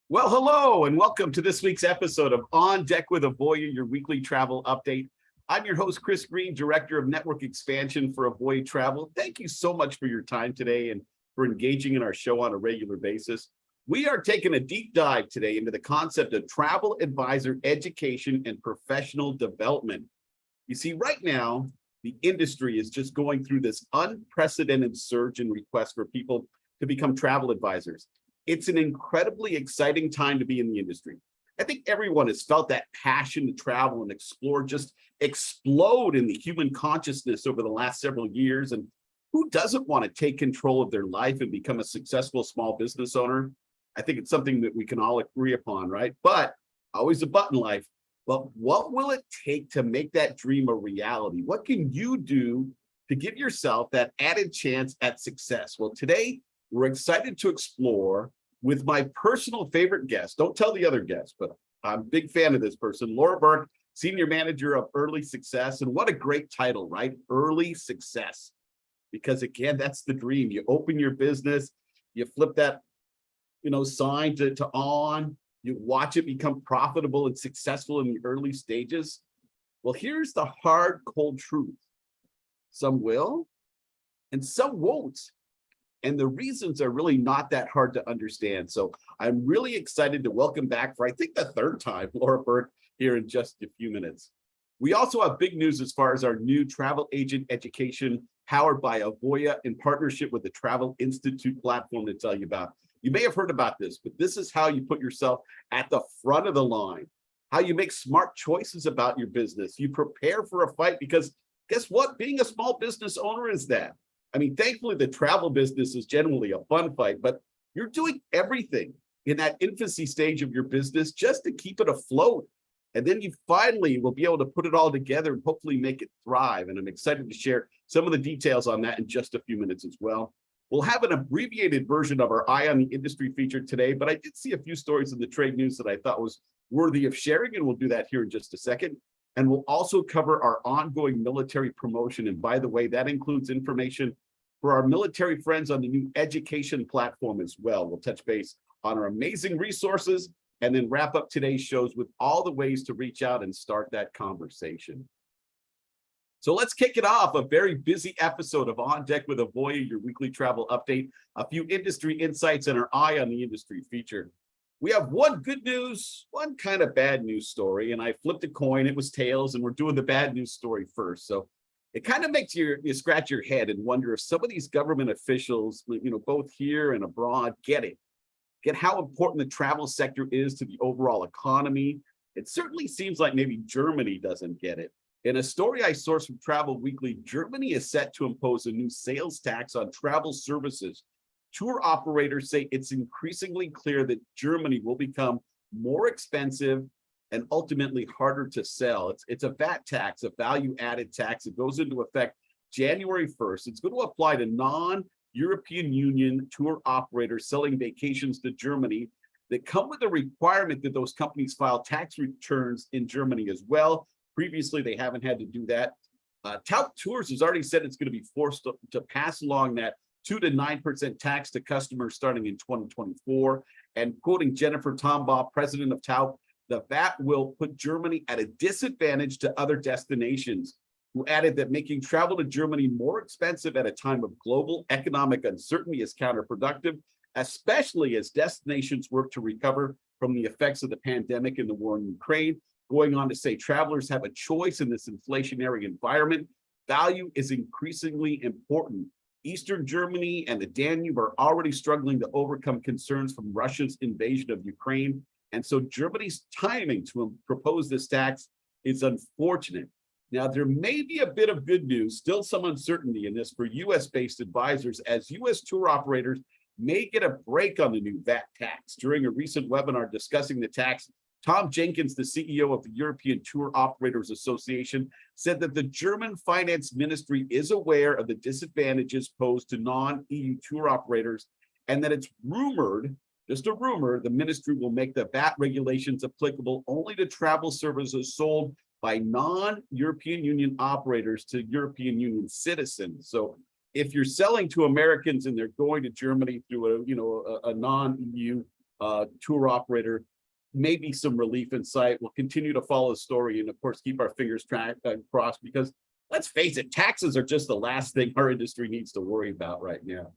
Well, hello, and welcome to this week's episode of On Deck with Avoya, your weekly travel update. I'm your host, Chris Green, Director of Network Expansion for Avoya Travel. Thank you so much for your time today and for engaging in our show on a regular basis. We are taking a deep dive today into the concept of travel advisor education and professional development. You see, right now, the industry is just going through this unprecedented surge in requests for people to become travel advisors. It's an incredibly exciting time to be in the industry. I think everyone has felt that passion to travel and explore just explode in the human consciousness over the last several years. And who doesn't want to take control of their life and become a successful small business owner? I think it's something that we can all agree upon, right? But always a but in life. Well, what will it take to make that dream a reality? What can you do to give yourself that added chance at success? Well, today we're excited to explore with my personal favorite guest. Don't tell the other guests, but I'm a big fan of this person, Laura Burk, Senior Manager of Early Success. And what a great title, right? Early Success. Because again, that's the dream. You open your business, you flip that, sign to on, you watch it become profitable and successful in the early stages. Well, here's the hard, cold truth. Some will, and some won't. And the reasons are really not that hard to understand. So I'm really excited to welcome back for, I think, the third time, Laura Burk here in just a few minutes. We also have big news as far as our new travel agent education powered by Avoya in partnership with the Travel Institute platform to tell you about. You may have heard about this, but this is how you put yourself at the front of the line, how you make smart choices about your business. You prepare for a fight because guess what? Being a small business owner is that. I mean, thankfully, the travel business is generally a fun fight, but you're doing everything in that infancy stage of your business just to keep it afloat. And then you finally will be able to put it all together and hopefully make it thrive. And I'm excited to share some of the details on that in just a few minutes as well. We'll have an abbreviated version of our Eye on the Industry feature today, but I did see a few stories in the trade news that I thought was worthy of sharing, and we'll do that here in just a second. And we'll also cover our ongoing military promotion. And by the way, that includes information for our military friends on the new education platform as well. We'll touch base on our amazing resources and then wrap up today's shows with all the ways to reach out and start that conversation. So let's kick it off. A very busy episode of On Deck with Avoya, your weekly travel update, a few industry insights, and our Eye on the Industry feature. We have one good news, one kind of bad news story, and I flipped a coin. It was tails, and we're doing the bad news story first. So it kind of makes you scratch your head and wonder if some of these government officials, both here and abroad, get how important the travel sector is to the overall economy. It certainly seems like maybe Germany doesn't get it. In a story I sourced from Travel Weekly, Germany is set to impose a new sales tax on travel services. Tour operators say it's increasingly clear that Germany will become more expensive and ultimately harder to sell. It's a VAT tax, a value-added tax. It goes into effect January 1st. It's going to apply to non-European Union tour operators selling vacations to Germany that come with a requirement that those companies file tax returns in Germany as well. Previously, they haven't had to do that. Tout Tours has already said it's going to be forced to pass along that 2 to 9% tax to customers starting in 2024. And quoting Jennifer Tombaugh, president of Tout, the VAT will put Germany at a disadvantage to other destinations, who added that making travel to Germany more expensive at a time of global economic uncertainty is counterproductive, especially as destinations work to recover from the effects of the pandemic and the war in Ukraine. Going on to say travelers have a choice in this inflationary environment. Value is increasingly important. Eastern Germany and the Danube are already struggling to overcome concerns from Russia's invasion of Ukraine. And so Germany's timing to propose this tax is unfortunate. Now, there may be a bit of good news, still some uncertainty in this for US-based advisors, as US tour operators may get a break on the new VAT tax. During a recent webinar discussing the tax, Tom Jenkins, the CEO of the European Tour Operators Association, said that the German finance ministry is aware of the disadvantages posed to non-EU tour operators, and that it's rumored, just a rumor, the ministry will make the VAT regulations applicable only to travel services sold by non-European Union operators to European Union citizens. So if you're selling to Americans and they're going to Germany through a non-EU tour operator. Maybe some relief in sight. We'll continue to follow the story and, of course, keep our fingers crossed because let's face it, taxes are just the last thing our industry needs to worry about right now.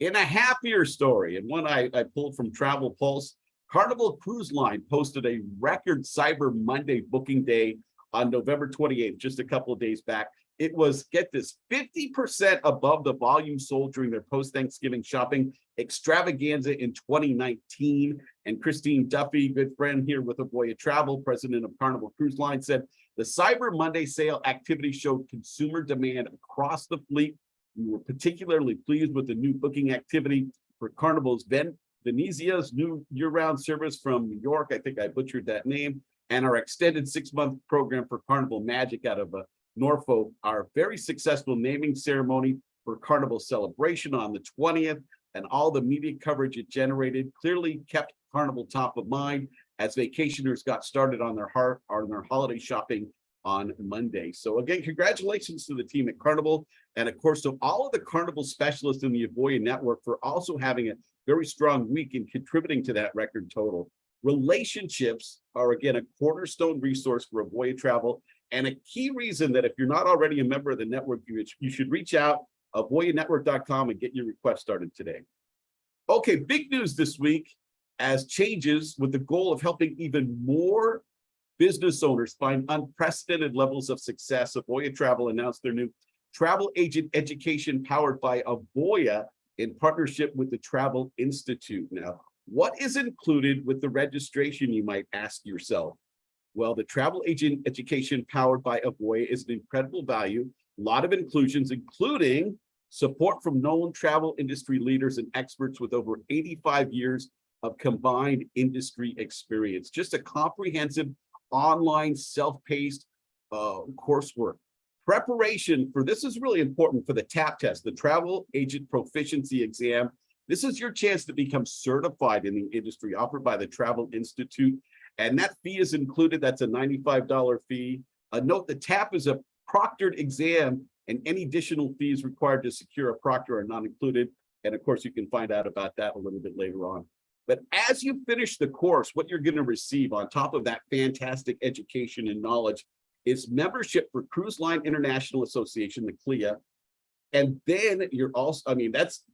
In a happier story, and one I pulled from Travel Pulse, Carnival Cruise Line posted a record Cyber Monday booking day on November 28th, just a couple of days back. It was, get this, 50% above the volume sold during their post-Thanksgiving shopping extravaganza in 2019. And Christine Duffy, good friend here with Avoya Travel, president of Carnival Cruise Line, said the Cyber Monday sale activity showed consumer demand across the fleet. We were particularly pleased with the new booking activity for Carnival's Venezia's new year-round service from New York. I think I butchered that name. And our extended 6-month program for Carnival Magic out of Norfolk, our very successful naming ceremony for Carnival Celebration on the 20th, and all the media coverage it generated clearly kept Carnival top of mind as vacationers got started on their holiday shopping on Monday. So again, congratulations to the team at Carnival, and of course to all of the Carnival specialists in the Avoya network for also having a very strong week and contributing to that record total. Relationships are, again, a cornerstone resource for Avoya Travel, and a key reason that if you're not already a member of the network, you should reach out, avoyanetwork.com, and get your request started today. Okay, big news this week as changes with the goal of helping even more business owners find unprecedented levels of success. Avoya Travel announced their new travel agent education powered by Avoya in partnership with the Travel Institute. Now, what is included with the registration, you might ask yourself? Well, the travel agent education powered by Avoya is an incredible value, a lot of inclusions, including support from known travel industry leaders and experts with over 85 years of combined industry experience. Just a comprehensive online self-paced coursework. Preparation for this is really important for the TAP test, the Travel Agent Proficiency Exam. This is your chance to become certified in the industry offered by the Travel Institute. And that fee is included. That's a $95 fee. Note the TAP is a proctored exam, and any additional fees required to secure a proctor are not included. And of course, you can find out about that a little bit later on. But as you finish the course, what you're going to receive on top of that fantastic education and knowledge is membership for Cruise Line International Association, the CLIA. And then you're also, I mean, that's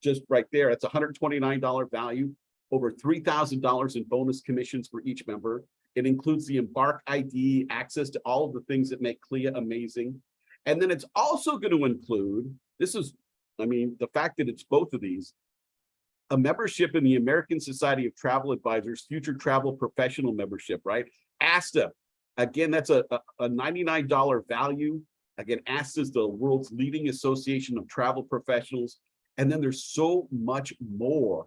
just right there. It's $129 value, over $3,000 in bonus commissions for each member. It includes the Embark ID, access to all of the things that make CLIA amazing. And then it's also going to include, this is, I mean, the fact that it's both of these, a membership in the American Society of Travel Advisors, Future Travel Professional membership, right? ASTA, again, that's a $99 value. Again, ASTA is the world's leading association of travel professionals. And then there's so much more.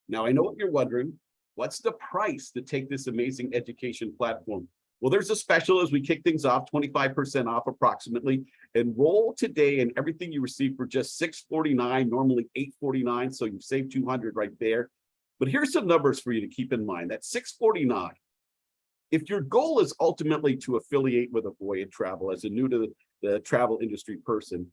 Now, I know what you're wondering. What's the price to take this amazing education platform? Well, there's a special as we kick things off, 25% off approximately. Enroll today and everything you receive for just $649, normally $849. So you've saved $200 right there. But here's some numbers for you to keep in mind. That's $649. If your goal is ultimately to affiliate with Avoya Travel as a new to the travel industry person,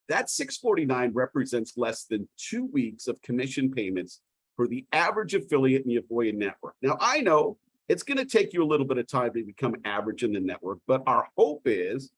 that $649 represents less than 2 weeks of commission payments for the average affiliate in the Avoya network. Now, I know it's going to take you a little bit of time to become average in the network, but our hope is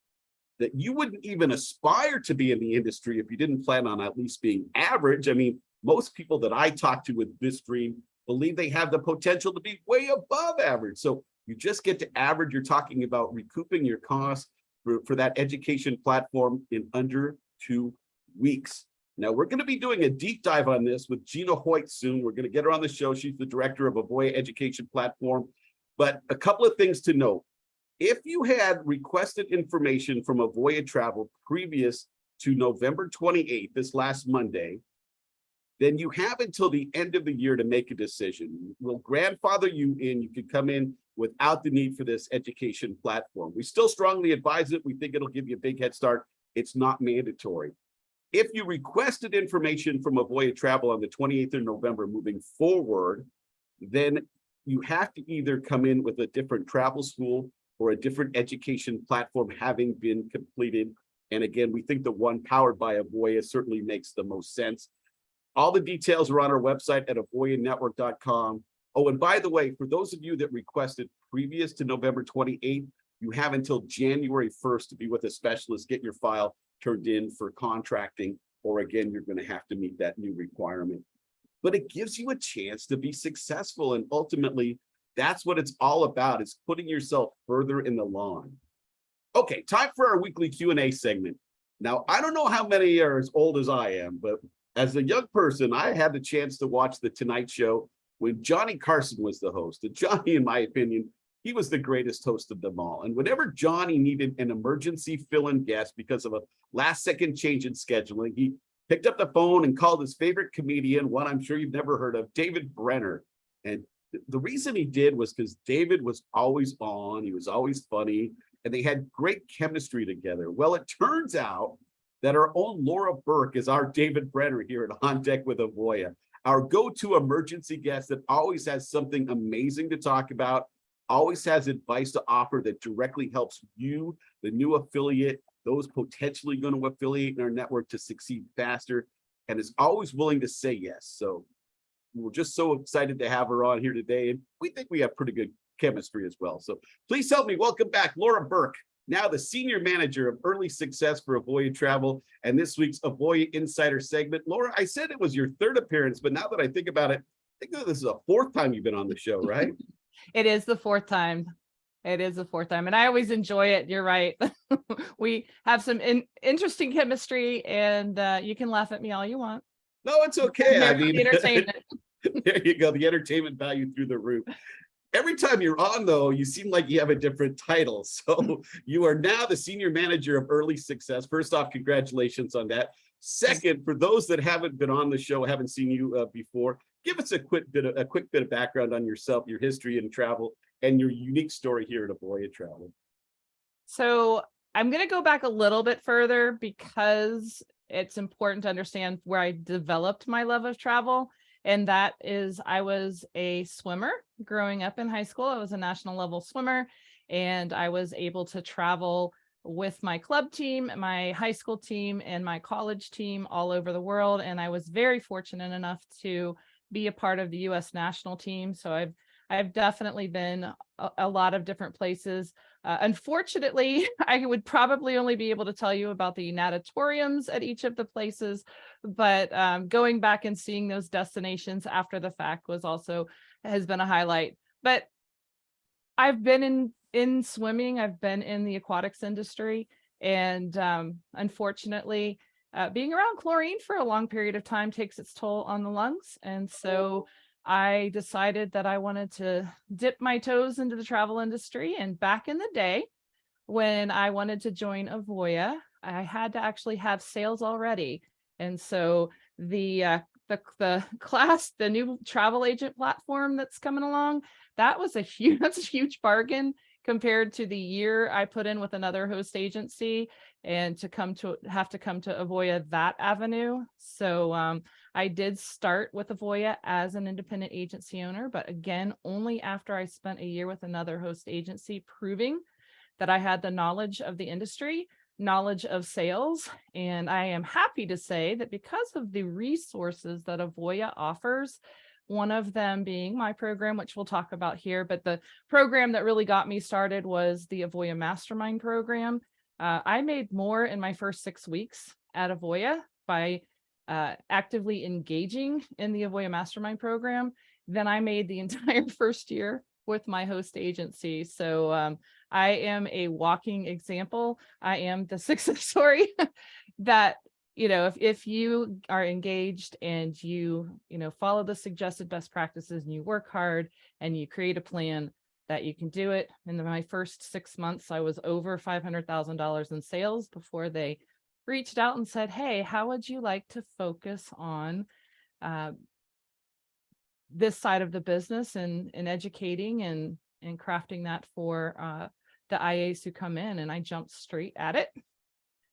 that you wouldn't even aspire to be in the industry if you didn't plan on at least being average. I mean, most people that I talk to with this dream believe they have the potential to be way above average. So you just get to average. You're talking about recouping your costs for that education platform in under 2 weeks. Now, we're going to be doing a deep dive on this with Gina Hoyt soon. We're going to get her on the show. She's the director of Avoya Education Platform. But a couple of things to note. If you had requested information from Avoya Travel previous to November 28th, this last Monday, then you have until the end of the year to make a decision. We'll grandfather you in. You could come in without the need for this education platform. We still strongly advise it. We think it'll give you a big head start. It's not mandatory. If you requested information from Avoya Travel on the 28th of November moving forward, then you have to either come in with a different travel school or a different education platform having been completed. And again, we think the one powered by Avoya certainly makes the most sense. All the details are on our website at avoyanetwork.com. Oh, and by the way, for those of you that requested previous to November 28th, you have until January 1st to be with a specialist, get your file turned in for contracting, or again, you're going to have to meet that new requirement. But it gives you a chance to be successful. And ultimately, that's what it's all about, is putting yourself further in the line. Okay, time for our weekly Q&A segment. Now, I don't know how many are as old as I am, but as a young person, I had the chance to watch The Tonight Show when Johnny Carson was the host. And Johnny, in my opinion, he was the greatest host of them all. And whenever Johnny needed an emergency fill-in guest because of a last-second change in scheduling, he picked up the phone and called his favorite comedian, one I'm sure you've never heard of, David Brenner. And the reason he did was because David was always on, he was always funny, and they had great chemistry together. Well, it turns out that our own Laura Burk is our David Brenner here at On Deck with Avoya, our go-to emergency guest that always has something amazing to talk about, always has advice to offer that directly helps you, the new affiliate, those potentially going to affiliate in our network, to succeed faster, and is always willing to say yes. So we're just so excited to have her on here today, and we think we have pretty good chemistry as well. So please help me welcome back Laura Burk, now the Senior Manager of Early Success for Avoya Travel, and this week's Avoya Insider segment. Laura, I said it was your third appearance, but now that I think about it, I think that this is a fourth time you've been on the show, right? It is the fourth time. It is the fourth time, and I always enjoy it. You're right. We have some interesting chemistry, and you can laugh at me all you want. No, it's okay. I mean, entertainment. There you go. The entertainment value through the roof. Every time you're on, though, you seem like you have a different title. So you are now the Senior Manager of Early Success. First off, congratulations on that. Second, for those that haven't been on the show, haven't seen you before, give us a quick bit of background on yourself, your history in travel, and your unique story here at Avoya Travel. So I'm going to go back a little bit further because it's important to understand where I developed my love of travel. And that is, I was a swimmer growing up in high school. I was a national level swimmer, and I was able to travel with my club team, my high school team, and my college team all over the world. And I was very fortunate enough to be a part of the U.S. national team. So I've definitely been a lot of different places. Unfortunately, I would probably only be able to tell you about the natatoriums at each of the places, but going back and seeing those destinations after the fact has been a highlight. But I've been in swimming, I've been in the aquatics industry, and unfortunately, being around chlorine for a long period of time takes its toll on the lungs. And so I decided that I wanted to dip my toes into the travel industry. And back in the day, when I wanted to join Avoya, I had to actually have sales already. And so the new travel agent platform that's coming along, that's a huge bargain compared to the year I put in with another host agency, and to have to come to Avoya that avenue. So I did start with Avoya as an independent agency owner, but again, only after I spent a year with another host agency, proving that I had the knowledge of the industry, knowledge of sales. And I am happy to say that because of the resources that Avoya offers, one of them being my program, which we'll talk about here, but the program that really got me started was the Avoya Mastermind program. I made more in my first 6 weeks at Avoya by actively engaging in the Avoya Mastermind program than I made the entire first year with my host agency. So I am a walking example. I am the success story that, if you are engaged and you follow the suggested best practices and you work hard and you create a plan, that you can do it. In my first 6 months, I was over $500,000 in sales before they reached out and said, hey, how would you like to focus on this side of the business and educating and crafting that for the IAs who come in? And I jumped straight at it.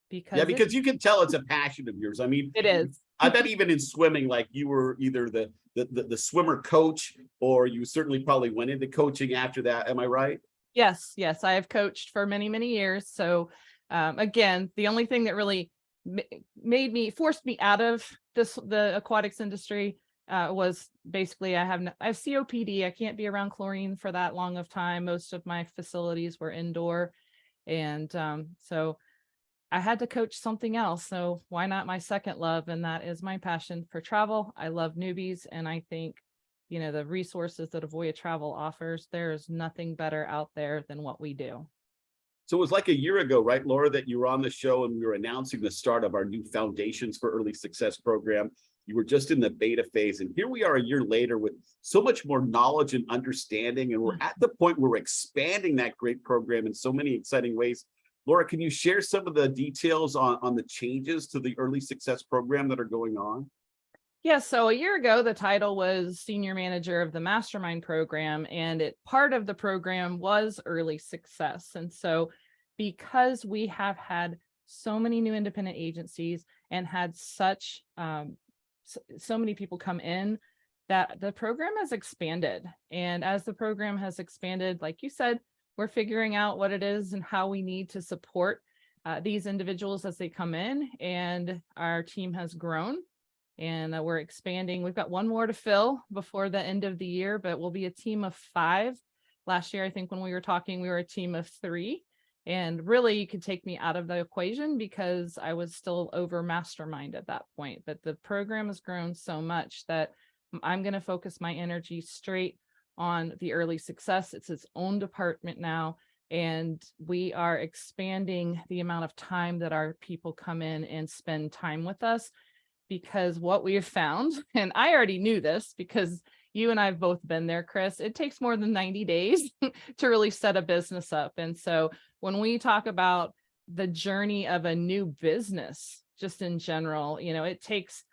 Because you can tell it's a passion of yours. I mean, it is. I bet even in swimming, like you were either the swimmer coach, or you certainly probably went into coaching after that. Am I right? Yes. I have coached for many, many years. So again, the only thing that really forced me out of the aquatics industry was basically I have COPD. I can't be around chlorine for that long of time. Most of my facilities were indoor, and so I had to coach something else. So why not my second love? And that is my passion for travel. I love newbies, and I think, the resources that Avoya Travel offers, there is nothing better out there than what we do. So it was like a year ago, right, Laura, that you were on the show and we were announcing the start of our new Foundations for Early Success program. You were just in the beta phase, and here we are a year later with so much more knowledge and understanding, and we're at the point where we're expanding that great program in so many exciting ways. Laura, can you share some of the details on the changes to the Early Success program that are going on? Yeah, so a year ago, the title was Senior Manager of the Mastermind Program, and part of the program was Early Success. And so because we have had so many new independent agencies and had such so many people come in, that the program has expanded. And as the program has expanded, like you said, we're figuring out what it is and how we need to support these individuals as they come in, and our team has grown. And we're expanding. We've got one more to fill before the end of the year, but we'll be a team of 5. Last year, I think when we were talking, we were a team of 3. And really, you could take me out of the equation because I was still over mastermind at that point. But the program has grown so much that I'm going to focus my energy straight on the early success. It's its own department now. And we are expanding the amount of time that our people come in and spend time with us. Because what we have found, and I already knew this because you and I have both been there, Chris, it takes more than 90 days to really set a business up. And so when we talk about the journey of a new business, just in general, it takes,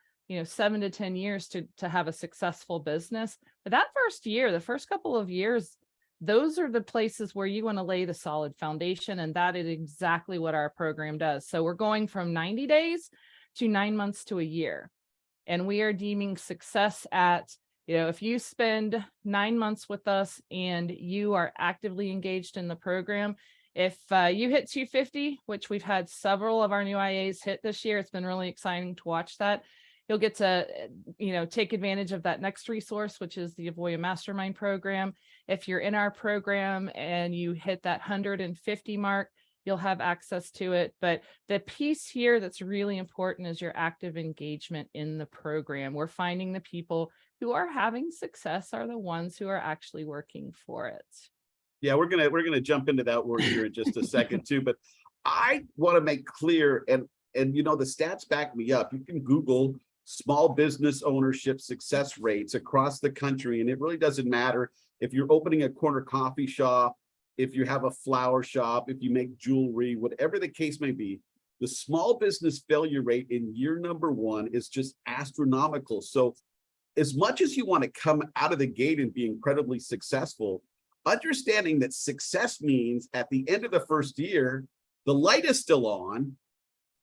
7 to 10 years to have a successful business. But that first year, the first couple of years, those are the places where you want to lay the solid foundation. And that is exactly what our program does. So we're going from 90 days to 9 months to a year. And we are deeming success at, if you spend 9 months with us and you are actively engaged in the program, if you hit 250, which we've had several of our new IAs hit this year, it's been really exciting to watch that. You'll get to, take advantage of that next resource, which is the Avoya Mastermind program. If you're in our program and you hit that 150 mark, you'll have access to it. But the piece here that's really important is your active engagement in the program. We're finding the people who are having success are the ones who are actually working for it. Yeah, we're gonna jump into that word here in just a second too. But I want to make clear, and the stats back me up. You can Google small business ownership success rates across the country, and it really doesn't matter if you're opening a corner coffee shop, if you have a flower shop, if you make jewelry, whatever the case may be, the small business failure rate in year number 1 is just astronomical. So as much as you want to come out of the gate and be incredibly successful, understanding that success means at the end of the first year, the light is still on,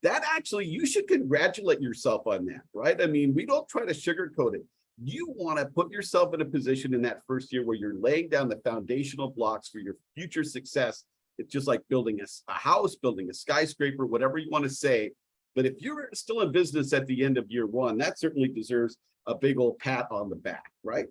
that actually, you should congratulate yourself on that, right? I mean, we don't try to sugarcoat it. You want to put yourself in a position in that first year where you're laying down the foundational blocks for your future success. It's just like building a house, building a skyscraper, whatever you want to say. But if you're still in business at the end of year 1, that certainly deserves a big old pat on the back, right?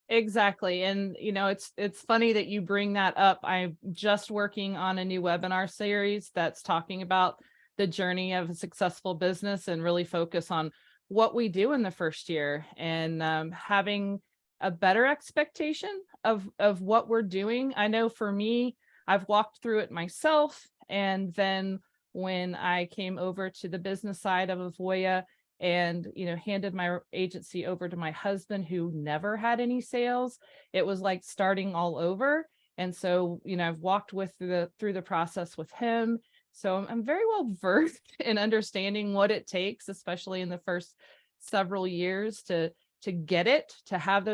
Exactly. And, it's funny that you bring that up. I'm just working on a new webinar series that's talking about the journey of a successful business and really focus on what we do in the first year, and having a better expectation of what we're doing. I know for me, I've walked through it myself. And then when I came over to the business side of Avoya and, handed my agency over to my husband, who never had any sales, it was like starting all over. And so, I've walked through the process with him. So I'm very well versed in understanding what it takes, especially in the first several years to get it, to have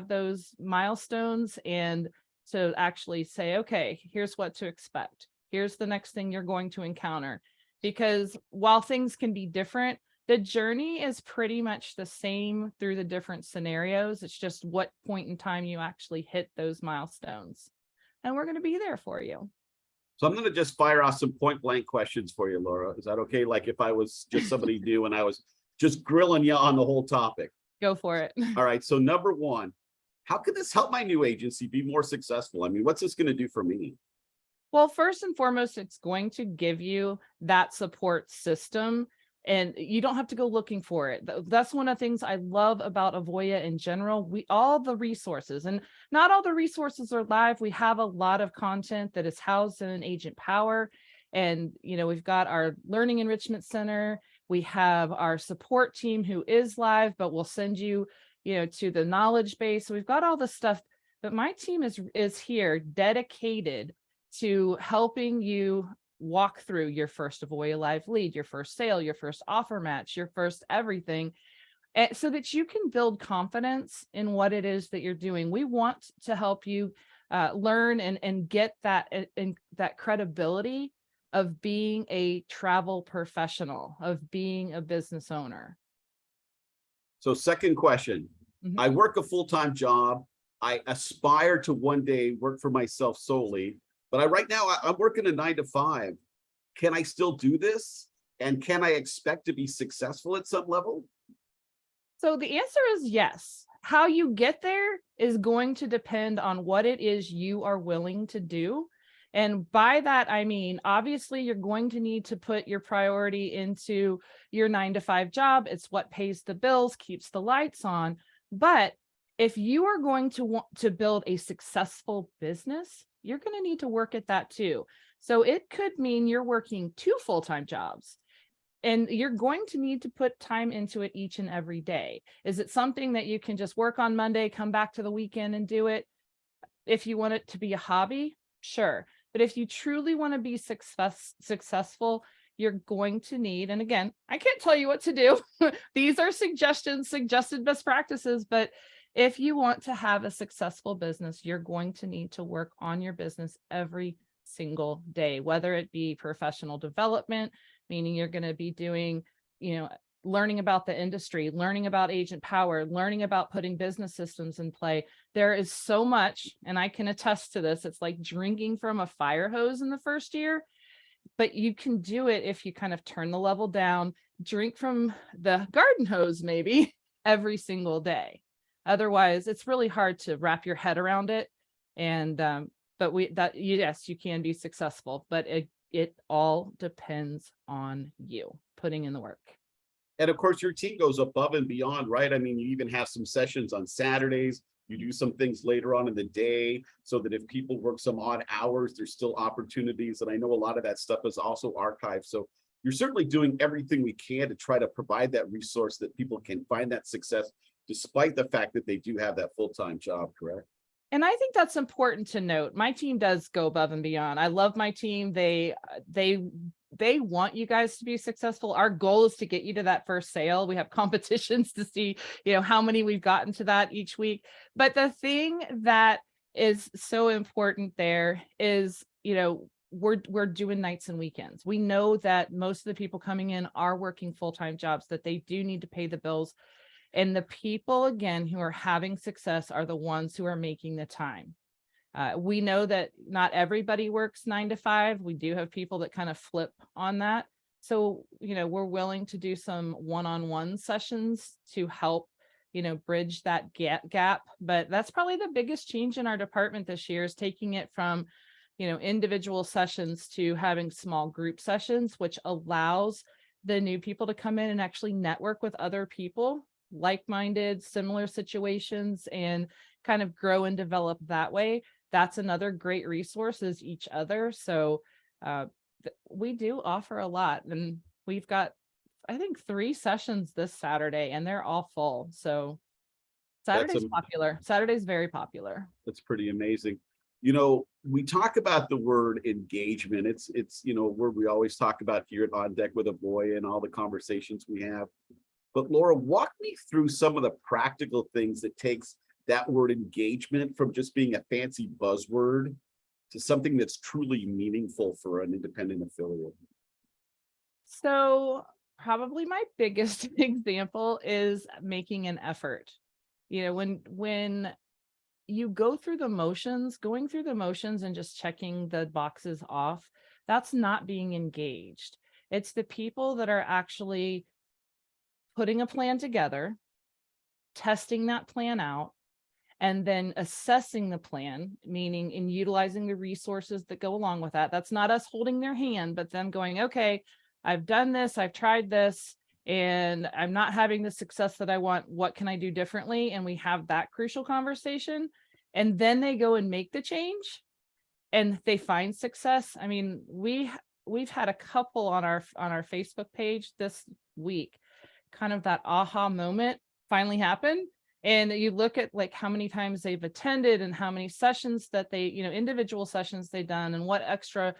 those milestones, and to actually say, okay, here's what to expect. Here's the next thing you're going to encounter. Because while things can be different, the journey is pretty much the same through the different scenarios. It's just what point in time you actually hit those milestones. And we're going to be there for you. So I'm going to just fire off some point blank questions for you, Laura. Is that okay? Like if I was just somebody new and I was just grilling you on the whole topic. Go for it. All right. So number one, how can this help my new agency be more successful? I mean, what's this going to do for me? Well, first and foremost, it's going to give you that support system, and you don't have to go looking for it. That's one of the things I love about Avoya in general. All the resources, and not all the resources are live. We have a lot of content that is housed in an Agent Power. And, we've got our Learning Enrichment Center. We have our support team who is live, but we'll send you, to the knowledge base. So we've got all this stuff, but my team is here dedicated to helping you walk through your first Avoya Live lead, your first sale, your first offer match, your first everything, so that you can build confidence in what it is that you're doing. We want to help you learn and get that credibility of being a travel professional, of being a business owner. So second question, I work a full-time job. I aspire to one day work for myself solely. But right now I'm working a 9 to 5. Can I still do this? And can I expect to be successful at some level? So the answer is yes. How you get there is going to depend on what it is you are willing to do. And by that, I mean, obviously, you're going to need to put your priority into your 9 to 5 job. It's what pays the bills, keeps the lights on. But if you are going to want to build a successful business, you're going to need to work at that too. So it could mean you're working 2 full-time jobs, and you're going to need to put time into it each and every day. Is it something that you can just work on Monday, come back to the weekend and do it? If you want it to be a hobby, sure. But if you truly want to be successful, you're going to need, and again, I can't tell you what to do. These are suggestions, suggested best practices, but if you want to have a successful business, you're going to need to work on your business every single day, whether it be professional development, meaning you're going to be doing, learning about the industry, learning about Agent Power, learning about putting business systems in play. There is so much, and I can attest to this. It's like drinking from a fire hose in the first year, but you can do it if you kind of turn the level down, drink from the garden hose maybe every single day. Otherwise, it's really hard to wrap your head around it. And yes, you can be successful, but it all depends on you putting in the work. And of course, your team goes above and beyond, right? I mean, you even have some sessions on Saturdays. You do some things later on in the day so that if people work some odd hours, there's still opportunities. And I know a lot of that stuff is also archived. So you're certainly doing everything we can to try to provide that resource that people can find that success, despite the fact that they do have that full-time job, correct? And I think that's important to note. My team does go above and beyond. I love my team. They want you guys to be successful. Our goal is to get you to that first sale. We have competitions to see, how many we've gotten to that each week. But the thing that is so important there is, we're doing nights and weekends. We know that most of the people coming in are working full-time jobs, that they do need to pay the bills. And the people, again, who are having success are the ones who are making the time. We know that not everybody works 9 to 5. We do have people that kind of flip on that. So, we're willing to do some one-on-one sessions to help, bridge that gap. But that's probably the biggest change in our department this year, is taking it from, individual sessions to having small group sessions, which allows the new people to come in and actually network with other people, like-minded, similar situations, and kind of grow and develop that way. That's another great resource, is each other. So we do offer a lot, and we've got, I think, 3 sessions this Saturday, and they're all full. So Saturday's popular. Saturday's very popular. That's pretty amazing. We talk about the word engagement. It's a word we always talk about here at On Deck with Avoya and all the conversations we have. But Laura, walk me through some of the practical things that takes that word engagement from just being a fancy buzzword to something that's truly meaningful for an independent affiliate. So probably my biggest example is making an effort. When you go through the motions, going through the motions and just checking the boxes off, that's not being engaged. It's the people that are actually putting a plan together, testing that plan out, and then assessing the plan, meaning in utilizing the resources that go along with that. That's not us holding their hand, but them going, okay, I've done this, I've tried this, and I'm not having the success that I want. What can I do differently? And we have that crucial conversation. And then they go and make the change and they find success. I mean, we've had a couple on our Facebook page this week, kind of that aha moment finally happened. And you look at like how many times they've attended and how many sessions that they, individual sessions they've done and what extra,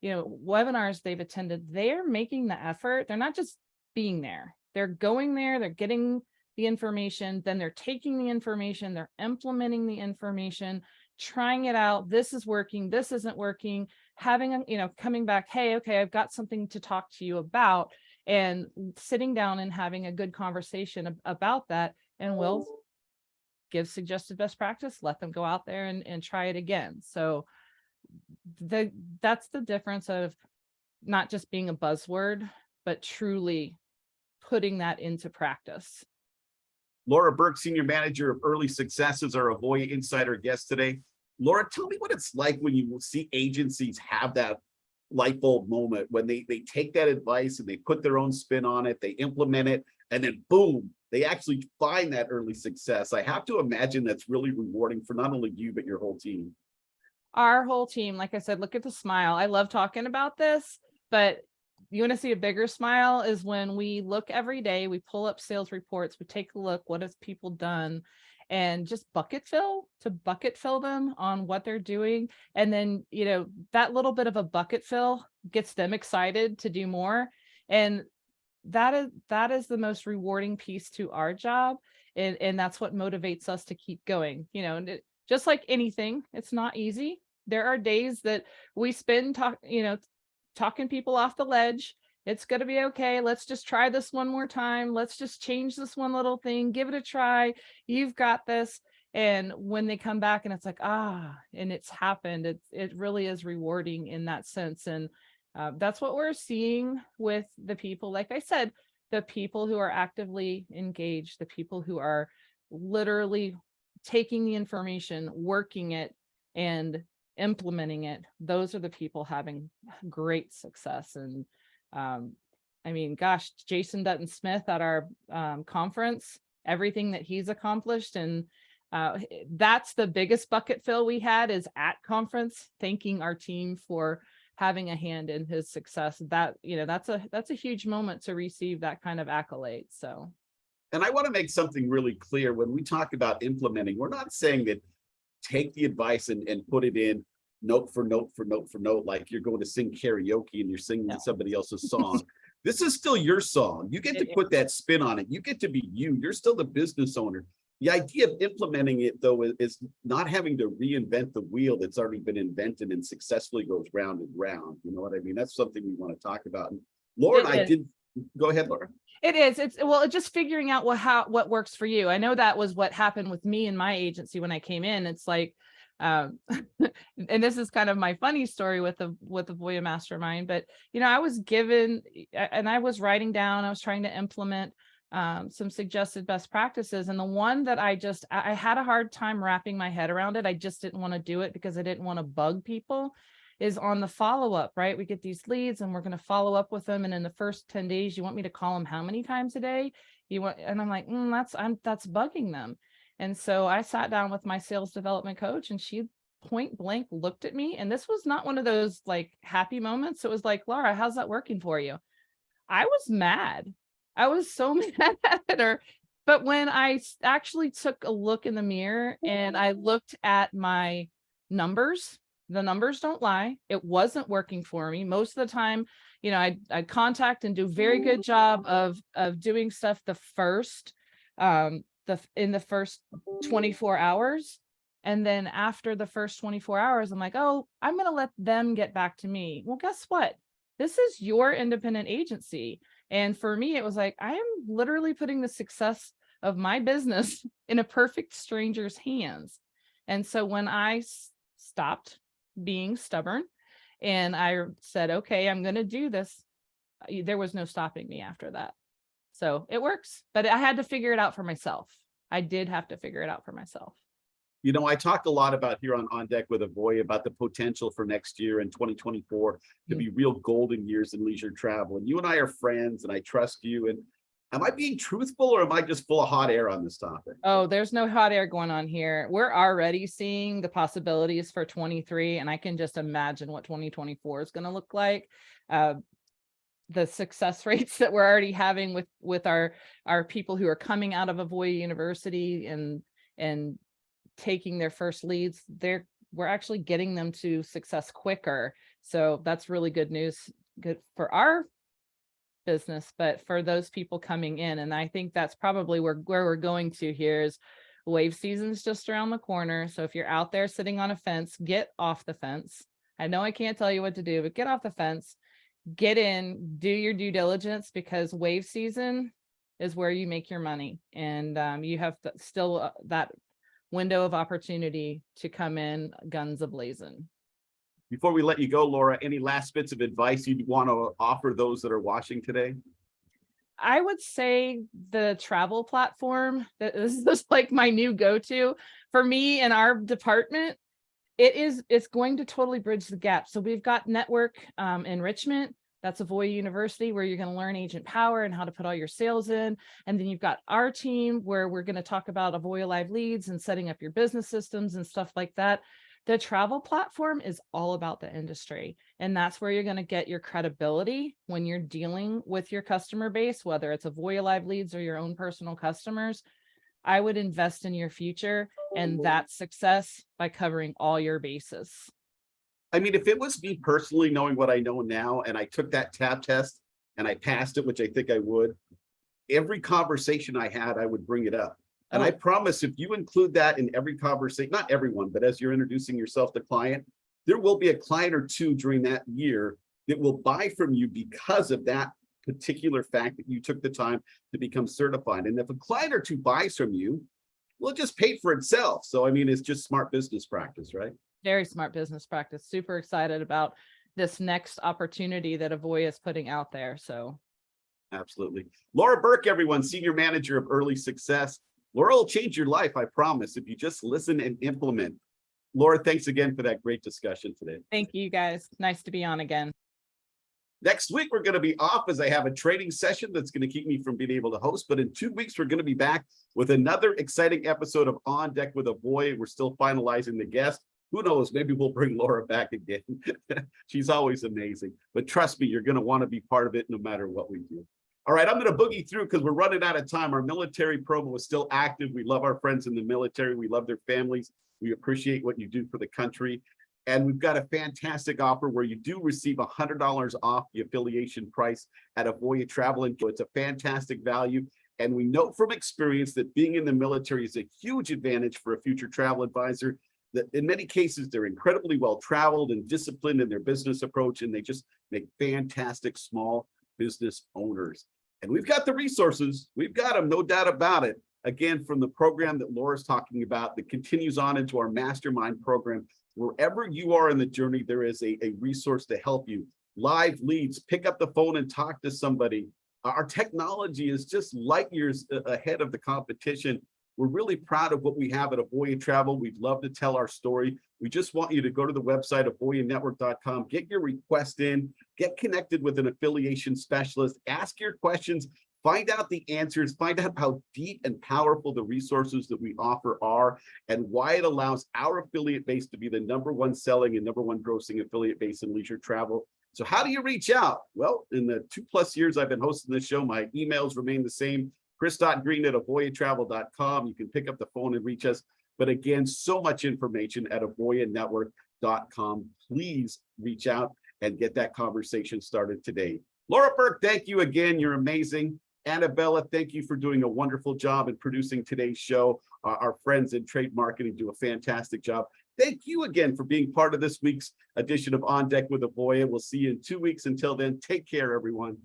webinars they've attended. They're making the effort. They're not just being there. They're going there, they're getting the information, then they're taking the information, they're implementing the information, trying it out. This is working, this isn't working, having, coming back, hey, okay, I've got something to talk to you about, and sitting down and having a good conversation about that. And we'll give suggested best practice, let them go out there and try it again. So that's the difference of not just being a buzzword, but truly putting that into practice. Laura Burk, Senior Manager of Early Successes, our Avoya Insider guest today. Laura, tell me what it's like when you see agencies have that light bulb moment, when they take that advice and they put their own spin on it, they implement it, and then boom, they actually find that early success. I have to imagine that's really rewarding for not only you, but your whole team. Our whole team, like I said, look at the smile. I love talking about this, but you want to see a bigger smile is when we look every day, we pull up sales reports, we take a look, what has people done, and just bucket fill them on what they're doing. And then, that little bit of a bucket fill gets them excited to do more. And that is the most rewarding piece to our job. And that's what motivates us to keep going. Just like anything, it's not easy. There are days that we spend talking people off the ledge. It's going to be okay. Let's just try this one more time. Let's just change this one little thing. Give it a try. You've got this. And when they come back and it's like, and it's happened, it really is rewarding in that sense. And that's what we're seeing with the people. Like I said, the people who are actively engaged, the people who are literally taking the information, working it, and implementing it, those are the people having great success. And I mean, gosh, Jason Dutton Smith at our conference, everything that he's accomplished, and that's the biggest bucket fill we had is at conference, thanking our team for having a hand in his success. That, that's a huge moment to receive that kind of accolade. So, and I want to make something really clear when we talk about implementing, we're not saying that take the advice and put it in note for note for note for note, like you're going to sing karaoke and you're singing somebody else's song. This is still your song. You get to put that spin on it. You get to be you. You're still the business owner. The idea of implementing it, though, is not having to reinvent the wheel that's already been invented and successfully goes round and round. You know what I mean? That's something we want to talk about. And Laura and I did. Go ahead, Laura. It is. It's just figuring out what works for you. I know that was what happened with me and my agency when I came in. It's like, and this is kind of my funny story with the Avoya Mastermind, but I was given, and I was writing down, I was trying to implement some suggested best practices, and the one that I had a hard time wrapping my head around it. I just didn't want to do it because I didn't want to bug people. Is on the follow-up, right? We get these leads and we're going to follow up with them. And in the first 10 days, you want me to call them how many times a day? And I'm like, that's bugging them. And so I sat down with my sales development coach, and she point blank looked at me. And this was not one of those like happy moments. It was like, Laura, how's that working for you? I was mad. I was so mad at her. But when I actually took a look in the mirror and I looked at my numbers, the numbers don't lie. It wasn't working for me. Most of the time, I'd contact and do a very good job of doing stuff in the first 24 hours. And then after the first 24 hours, I'm like, oh, I'm going to let them get back to me. Well, guess what? This is your independent agency. And for me, it was like, I am literally putting the success of my business in a perfect stranger's hands. And so when I stopped being stubborn and I said, okay, I'm going to do this, there was no stopping me after that. So it works, but I had to figure it out for myself. I did have to figure it out for myself. You know, I talk a lot about here on Deck with Avoya about the potential for next year and 2024 to be real golden years in leisure travel. And you and I are friends, and I trust you. And am I being truthful, or am I just full of hot air on this topic? Oh, there's no hot air going on here. We're already seeing the possibilities for 23, and I can just imagine what 2024 is going to look like. The success rates that we're already having with our people who are coming out of Avoya University and taking their first leads, we're actually getting them to success quicker. So that's really good news, good for our business, but for those people coming in. And I think that's probably where we're going to here is wave season's just around the corner. So if you're out there sitting on a fence, get off the fence. I know I can't tell you what to do, but get off the fence, get in, do your due diligence, because wave season is where you make your money. And you have still that window of opportunity to come in guns a-blazing. Before we let you go, Laura, any last bits of advice you'd want to offer those that are watching today? I would say the travel platform, that this is like my new go-to for me in our department. It's going to totally bridge the gap. So we've got network enrichment. That's Avoya University, where you're going to learn agent power and how to put all your sales in. And then you've got our team, where we're going to talk about Avoya Live Leads and setting up your business systems and stuff like that. The travel platform is all about the industry. And that's where you're going to get your credibility when you're dealing with your customer base, whether it's Avoya Live Leads or your own personal customers. I would invest in your future and that success by covering all your bases. I mean, if it was me personally, knowing what I know now, and I took that TAB test and I passed it, which I think I would, every conversation I had, I would bring it up. And I promise, if you include that in every conversation, not everyone, but as you're introducing yourself to client, there will be a client or two during that year that will buy from you because of that particular fact that you took the time to become certified. And if a client or two buys from you, well, it just paid for itself. So, I mean, it's just smart business practice, right? Very smart business practice. Super excited about this next opportunity that Avoya is putting out there. So absolutely. Laura Burk, everyone, Senior Manager of Early Success. Laura will change your life, I promise, if you just listen and implement. Laura, thanks again for that great discussion today. Thank you, guys. Nice to be on again. Next week, we're going to be off as I have a training session that's going to keep me from being able to host. But in 2 weeks, we're going to be back with another exciting episode of On Deck with Avoya. We're still finalizing the guest. Who knows? Maybe we'll bring Laura back again. She's always amazing. But trust me, you're going to want to be part of it no matter what we do. All right, I'm going to boogie through because we're running out of time. Our military promo is still active. We love our friends in the military. We love their families. We appreciate what you do for the country. And we've got a fantastic offer where you do receive $100 off the affiliation price at Avoya Travel. And it's a fantastic value. And we know from experience that being in the military is a huge advantage for a future travel advisor. That in many cases, they're incredibly well-traveled and disciplined in their business approach, and they just make fantastic small business owners. And we've got the resources. We've got them, no doubt about it. Again, from the program that Laura's talking about that continues on into our mastermind program, wherever you are in the journey, there is a resource to help you. Live leads, pick up the phone and talk to somebody. Our technology is just light years ahead of the competition. We're really proud of what we have at Avoya Travel. We'd love to tell our story. We just want you to go to the website, avoyanetwork.com, get your request in, get connected with an affiliation specialist, ask your questions, find out the answers, find out how deep and powerful the resources that we offer are, and why it allows our affiliate base to be the @1 selling and #1 grossing affiliate base in leisure travel. So how do you reach out? Well, in the 2+ years I've been hosting this show, my emails remain the same. Chris.green@avoyatravel.com. You can pick up the phone and reach us. But again, so much information at avoyanetwork.com. Please reach out and get that conversation started today. Laura Burk, thank you again. You're amazing. Annabella, thank you for doing a wonderful job in producing today's show. Our friends in trade marketing do a fantastic job. Thank you again for being part of this week's edition of On Deck with Avoya. We'll see you in 2 weeks. Until then, take care, everyone.